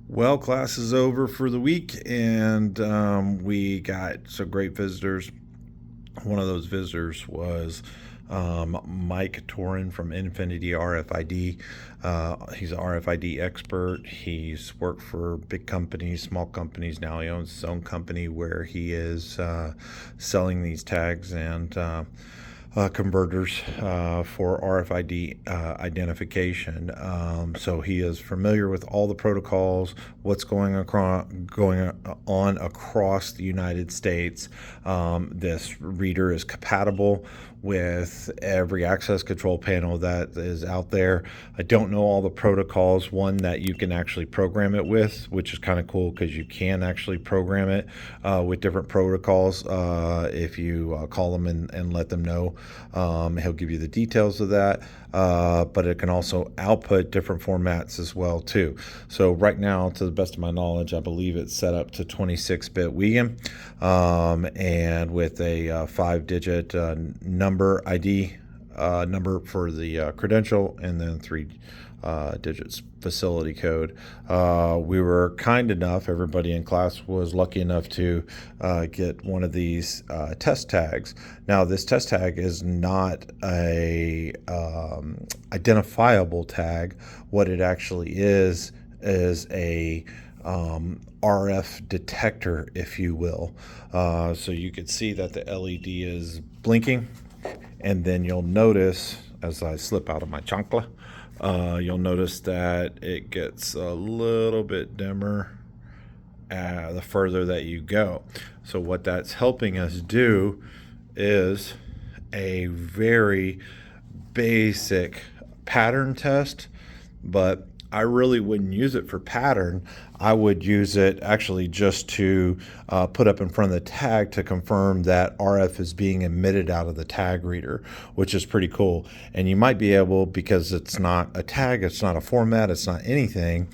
Well, class is over for the week, and we got some great visitors. One of those visitors was Mike Torin from Infinity RFID. He's an RFID expert. He's worked for big companies, small companies. Now he owns his own company where he is selling these tags and converters for RFID identification. So he is familiar with all the protocols, what's going on across the United States. This reader is compatible with every access control panel that is out there. I don't know all the protocols. One that you can actually program it with, which is kind of cool because you can actually program it with different protocols if you call them and let them know. He'll give you the details of that, but it can also output different formats as well too. So right now, to the best of my knowledge, I believe it's set up to 26-bit Wiegand, and with a 5-digit number ID number for the credential, and then 3 digits facility code. We were kind enough, everybody in class was lucky enough to get one of these test tags. Now, this test tag is not a identifiable tag. What it actually is a RF detector, if you will. So you can see that the LED is blinking, and then you'll notice as I slip out of my chancla, you'll notice that it gets a little bit dimmer the further that you go. So what that's helping us do is a very basic pattern test, but I really wouldn't use it for pattern. I would use it actually just to put up in front of the tag to confirm that RF is being emitted out of the tag reader, which is pretty cool. And you might be able, because it's not a tag, it's not a format, it's not anything,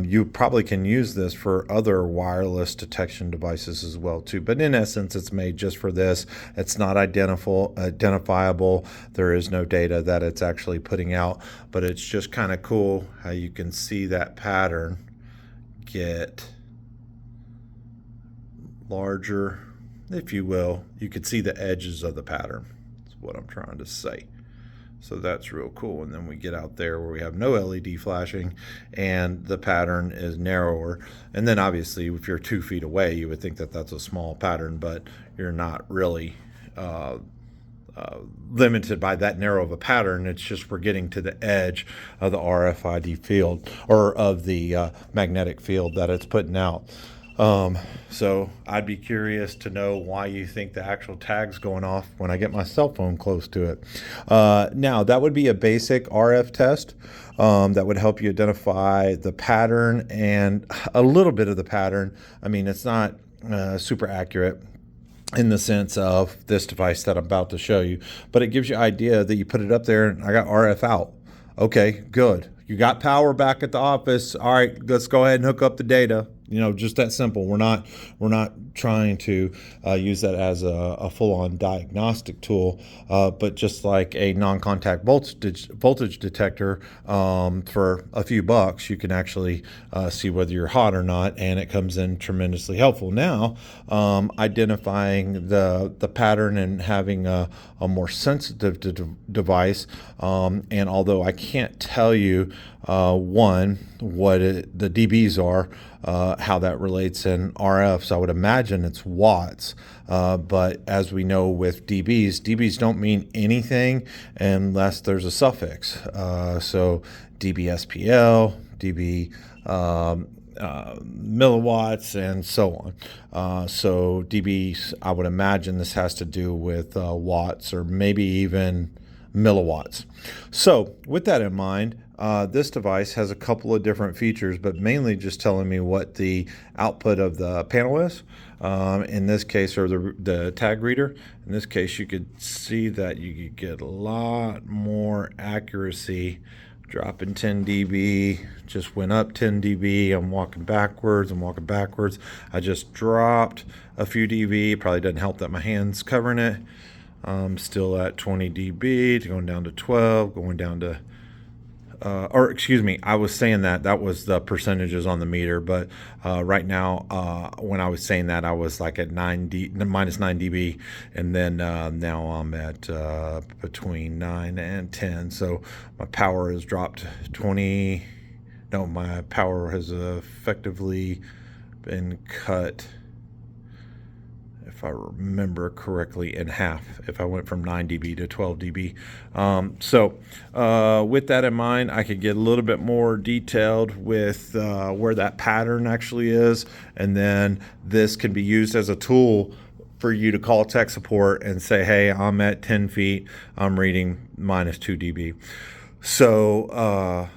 you probably can use this for other wireless detection devices as well too. But in essence, it's made just for this. It's not identifiable. There is no data that it's actually putting out, but it's just kind of cool how you can see that pattern get larger, if you will. You can see the edges of the pattern. That's what I'm trying to say. So that's real cool. And then we get out there where we have no LED flashing and the pattern is narrower. And then obviously if you're 2 feet away, you would think that that's a small pattern, but you're not really limited by that narrow of a pattern. It's just we're getting to the edge of the RFID field, or of the magnetic field that it's putting out. So I'd be curious to know why you think the actual tag's going off when I get my cell phone close to it. Now, that would be a basic RF test that would help you identify the pattern and a little bit of the pattern. I mean, it's not super accurate in the sense of this device that I'm about to show you, but it gives you an idea that you put it up there and I got RF out. Okay, good. You got power back at the office. All right, let's go ahead and hook up the data. Just that simple. We're not trying to use that as a full-on diagnostic tool, but just like a non-contact voltage detector, for a few bucks, you can actually see whether you're hot or not, and it comes in tremendously helpful. Now, identifying the pattern and having a more sensitive device, and although I can't tell you what the dBs are, how that relates in RFs, I would imagine it's watts. But as we know with dBs don't mean anything unless there's a suffix. So dBSPL, dB milliwatts, and so on. So dBs, I would imagine this has to do with watts, or maybe even milliwatts. So with that in mind, this device has a couple of different features, but mainly just telling me what the output of the panel is. In this case, or the tag reader. In this case, you could see that you could get a lot more accuracy. Dropping 10 dB, just went up 10 dB. I'm walking backwards. I just dropped a few dB. Probably doesn't help that my hand's covering it. I'm still at 20 dB, going down to 12, going down to or excuse me, I was saying that was the percentages on the meter, but right now, when I was saying that, I was like at minus 9 dB, and then now I'm at between 9 and 10. So my power has dropped 20. No, my power has effectively been cut, if I remember correctly, in half if I went from 9 dB to 12 dB. With that in mind, I could get a little bit more detailed with where that pattern actually is, and then this can be used as a tool for you to call tech support and say, hey, I'm at 10 feet, I'm reading minus 2 dB. So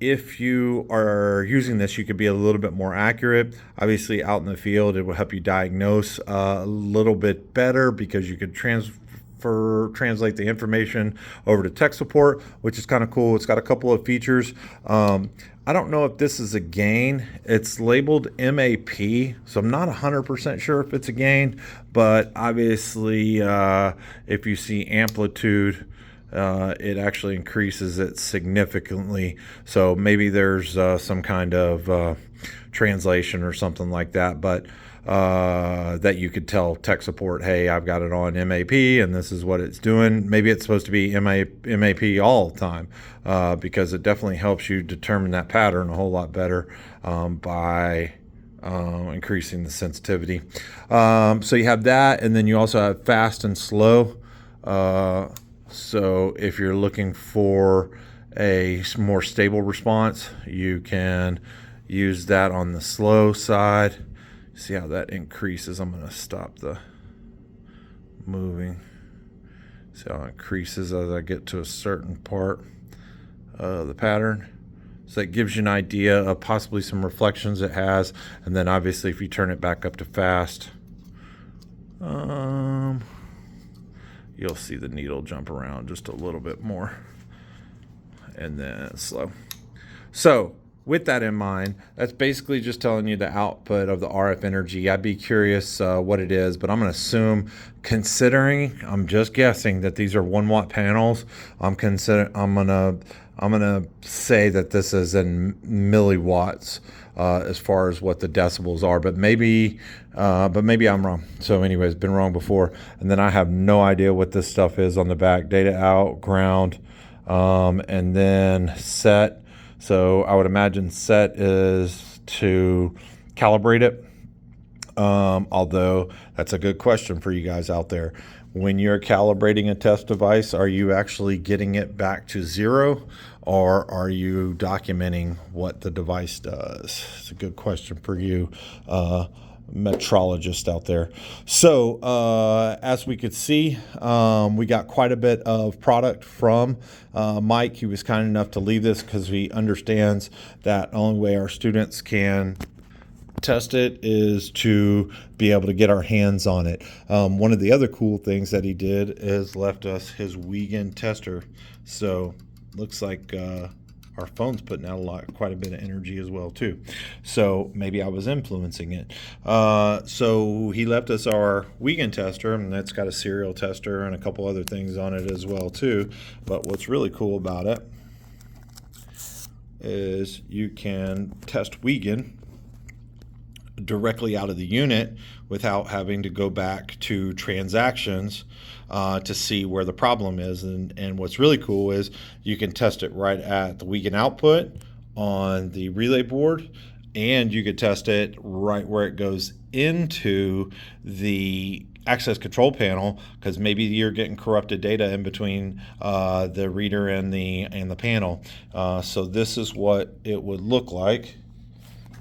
if you are using this, you could be a little bit more accurate. Obviously, out in the field, it will help you diagnose a little bit better because you could translate the information over to tech support, which is kind of cool. It's got a couple of features. I don't know if this is a gain. It's labeled MAP, so I'm not 100% sure if it's a gain, but obviously, if you see amplitude, it actually increases it significantly. So maybe there's some kind of translation or something like that, but that you could tell tech support, hey, I've got it on MAP and this is what it's doing. Maybe it's supposed to be MAP all the time, because it definitely helps you determine that pattern a whole lot better by increasing the sensitivity. So you have that, and then you also have fast and slow. So if you're looking for a more stable response, you can use that on the slow side. See how that increases. I'm going to stop the moving. See how it increases as I get to a certain part of the pattern. So it gives you an idea of possibly some reflections it has. And then obviously if you turn it back up to fast, you'll see the needle jump around just a little bit more, and then slow. So with that in mind, that's basically just telling you the output of the RF energy. I'd be curious what it is, but I'm going to assume, considering, I'm just guessing that these are 1 watt panels, I'm going to say that this is in milliwatts as far as what the decibels are, but maybe I'm wrong. So anyways, been wrong before. And then I have no idea what this stuff is on the back. Data out, ground, and then set. So I would imagine set is to calibrate it. Although that's a good question for you guys out there. When you're calibrating a test device, are you actually getting it back to 0, or are you documenting what the device does? It's a good question for you metrologist out there. So as we could see, we got quite a bit of product from Mike. He was kind enough to leave this because he understands that the only way our students can test it is to be able to get our hands on it. One of the other cool things that he did is left us his Wiegand tester. So looks like our phone's putting out quite a bit of energy as well too. So maybe I was influencing it. So he left us our Wiegand tester, and that's got a serial tester and a couple other things on it as well too. But what's really cool about it is you can test Wiegand directly out of the unit without having to go back to transactions to see where the problem is. And what's really cool is you can test it right at the Wiegand output on the relay board, and you could test it right where it goes into the access control panel, because maybe you're getting corrupted data in between the reader and the panel. So this is what it would look like.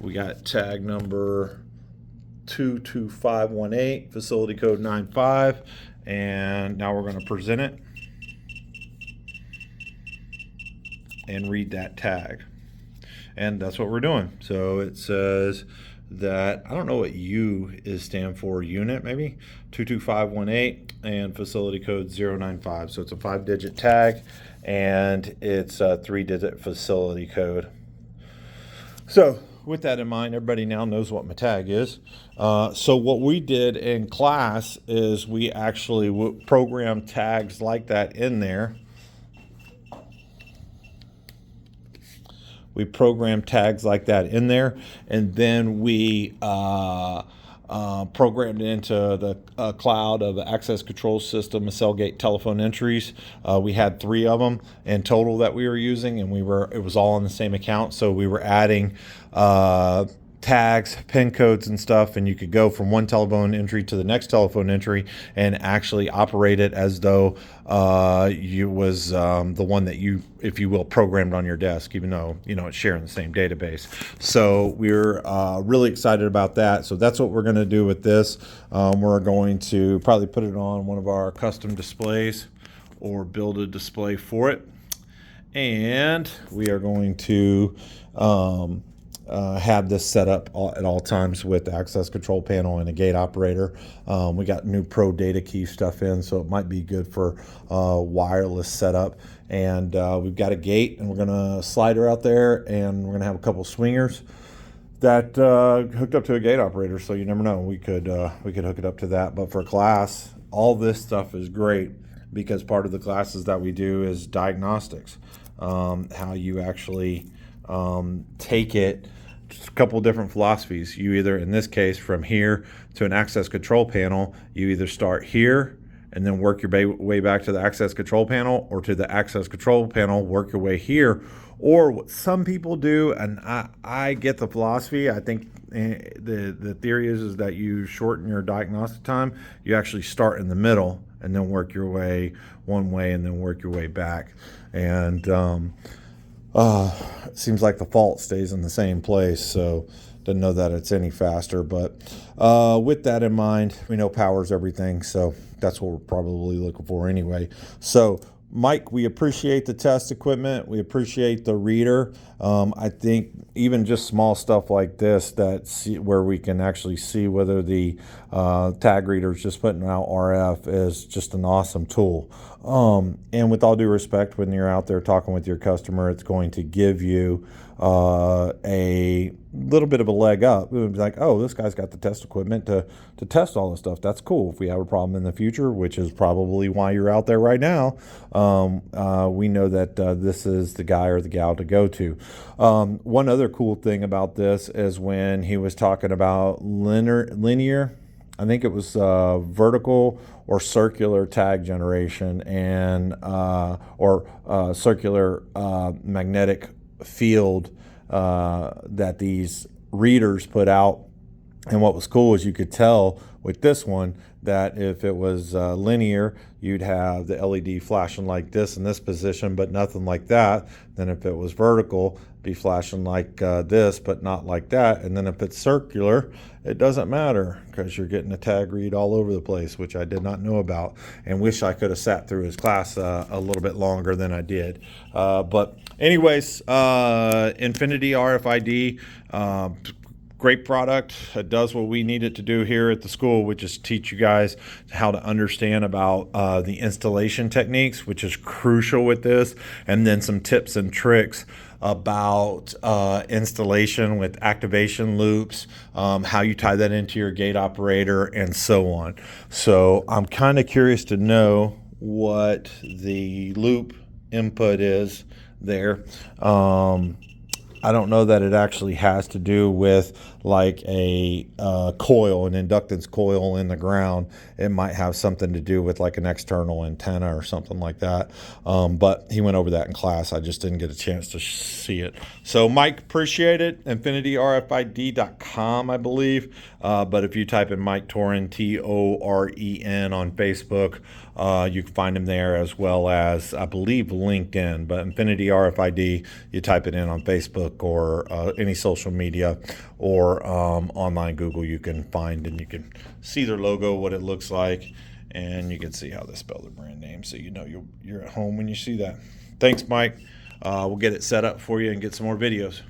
We got tag number 22518, facility code 95, and now we're going to present it and read that tag. And that's what we're doing. So it says that, I don't know what U is stand for, unit maybe, 22518, and facility code 095. So it's a 5-digit tag, and it's a 3-digit facility code. So with that in mind, everybody now knows what my tag is. So what we did in class is we actually programmed tags like that in there. We programmed tags like that in there, and then we programmed into the cloud of the access control system, the Cellgate telephone entries. We had 3 of them in total that we were using, and it was all on the same account. So we were adding tags, pin codes and stuff, and you could go from one telephone entry to the next telephone entry and actually operate it as though you was the one that you, if you will, programmed on your desk, even though it's sharing the same database. So we're really excited about that. So that's what we're going to do with this. We're going to probably put it on one of our custom displays or build a display for it, and we are going to have this set up at all times with the access control panel and a gate operator. We got new pro data key stuff in, so it might be good for wireless setup. And we've got a gate, and we're gonna slide her out there, and we're gonna have a couple swingers that hooked up to a gate operator. So you never know, we could hook it up to that. But for class, all this stuff is great because part of the classes that we do is diagnostics, how you actually take it. Just a couple different philosophies. You either, in this case, from here to an access control panel, you either start here and then work your way back to the access control panel, or to the access control panel, work your way here. Or what some people do, and I get the philosophy, I think the theory is that you shorten your diagnostic time. You actually start in the middle and then work your way one way and then work your way back. And it seems like the fault stays in the same place, so didn't know that it's any faster. But with that in mind, we know power's everything, so that's what we're probably looking for anyway. So Mike, we appreciate the test equipment. We appreciate the reader. I think even just small stuff like this, where we can actually see whether the tag reader is just putting out RF, is just an awesome tool. And with all due respect, when you're out there talking with your customer, it's going to give you a little bit of a leg up. It would be like, oh, this guy's got the test equipment to test all this stuff. That's cool. If we have a problem in the future, which is probably why you're out there right now, we know that this is the guy or the gal to go to. One other cool thing about this is when he was talking about linear, I think it was vertical or circular tag generation, and or circular magnetic field that these readers put out. And what was cool is you could tell with this one that if it was linear, you'd have the LED flashing like this in this position, but nothing like that. Then if it was vertical, be flashing like this, but not like that. And then if it's circular, it doesn't matter because you're getting a tag read all over the place, which I did not know about, and wish I could have sat through his class a little bit longer than I did. But anyways, Infinity RFID, great product. It does what we need it to do here at the school, which is teach you guys how to understand about the installation techniques, which is crucial with this, and then some tips and tricks about installation with activation loops, how you tie that into your gate operator, and so on. So I'm kind of curious to know what the loop input is there. I don't know that it actually has to do with like a coil, an inductance coil in the ground. It might have something to do with like an external antenna or something like that. But he went over that in class. I just didn't get a chance to see it. So Mike, appreciate it. InfinityRFID.com, I believe. But if you type in Mike Toren, Toren on Facebook, you can find him there, as well as, I believe, LinkedIn. But Infinity RFID, you type it in on Facebook or any social media, or online Google, you can find, and you can see their logo, what it looks like, and you can see how they spell their brand name, so you know you're at home when you see that. Thanks, Mike. We'll get it set up for you and get some more videos.